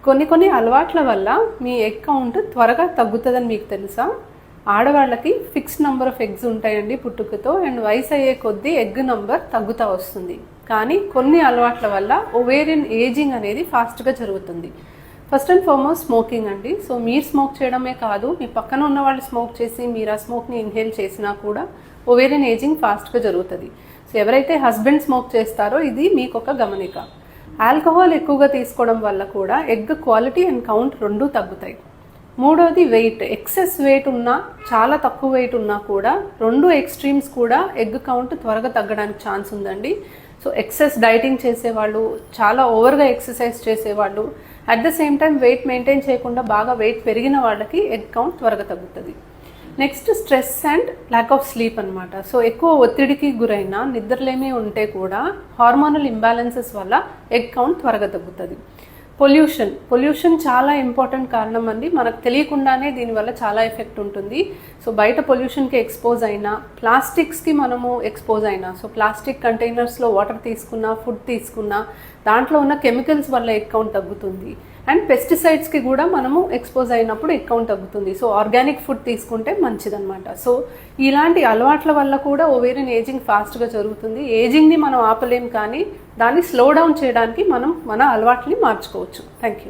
కొన్ని అలవాట్ల వల్ల మీ ఎగ్ కౌంట్ త్వరగా తగ్గుతుందని మీకు తెలుసా? ఆడవాళ్ళకి ఫిక్స్డ్ నెంబర్ ఆఫ్ ఎగ్స్ ఉంటాయండి పుట్టుకతో, అండ్ వయసు అయ్యే కొద్దీ ఎగ్ నంబర్ తగ్గుతూ వస్తుంది. కానీ కొన్ని అలవాట్ల వల్ల ఓవేరియన్ ఏజింగ్ అనేది ఫాస్ట్గా జరుగుతుంది. ఫస్ట్ అండ్ ఫార్మోస్ట్ స్మోకింగ్ అండి. సో మీరు స్మోక్ చేయడమే కాదు, మీ పక్కన ఉన్న వాళ్ళు స్మోక్ చేసి మీరు ఆ స్మోక్ని ఇన్హేల్ చేసినా కూడా ఓవేరియన్ ఏజింగ్ ఫాస్ట్గా జరుగుతుంది. సో ఎవరైతే హస్బెండ్ స్మోక్ చేస్తారో ఇది మీకు ఒక గమనిక. ఆల్కహాల్ ఎక్కువగా తీసుకోవడం వల్ల కూడా ఎగ్ క్వాలిటీ అండ్ కౌంట్ రెండూ తగ్గుతాయి. మూడోది వెయిట్. ఎక్సెస్ వెయిట్ ఉన్నా, చాలా తక్కువ వెయిట్ ఉన్నా కూడా రెండు ఎక్స్ట్రీమ్స్ కూడా ఎగ్ కౌంట్ త్వరగా తగ్గడానికి ఛాన్స్ ఉందండి. సో ఎక్సెస్ డైటింగ్ చేసేవాళ్ళు, చాలా ఓవర్గా ఎక్సర్సైజ్ చేసేవాళ్ళు, at the same time weight maintain చేయకుండా బాగా వెయిట్ పెరిగిన వాళ్ళకి ఎగ్ కౌంట్ త్వరగా తగ్గుతుంది. Next stress and lack of sleep అనమాట. సో ఎక్కువ ఒత్తిడికి గురైన, నిద్రలేమి ఉంటే కూడా హార్మోనల్ ఇంబ్యాలెన్సెస్ వల్ల ఎగ్ కౌంట్ త్వరగా తగ్గుతుంది. పొల్యూషన్ చాలా ఇంపార్టెంట్ కారణం అండి. మనకు తెలియకుండానే దీనివల్ల చాలా ఎఫెక్ట్ ఉంటుంది. సో బయట పొల్యూషన్కి ఎక్స్పోజ్ అయినా, ప్లాస్టిక్స్కి మనము ఎక్స్పోజ్ అయినా, సో ప్లాస్టిక్ కంటైనర్స్లో వాటర్ తీసుకున్నా, ఫుడ్ తీసుకున్నా దాంట్లో ఉన్న కెమికల్స్ వల్ల ఎగ్ కౌంట్ తగ్గుతుంది. అండ్ పెస్టిసైడ్స్కి కూడా మనము ఎక్స్పోజ్ అయినప్పుడు ఎగ్ కౌంట్ తగ్గుతుంది. సో ఆర్గానిక్ ఫుడ్ తీసుకుంటే మంచిదన్నమాట. సో ఇలాంటి అలవాట్ల వల్ల కూడా ఓవేరియన్ ఏజింగ్ ఫాస్ట్గా జరుగుతుంది. ఏజింగ్ని మనం ఆపలేం, కానీ దాన్ని స్లో డౌన్ చేయడానికి మనం మన అలవాట్లని మార్చుకోవచ్చు. Thank you.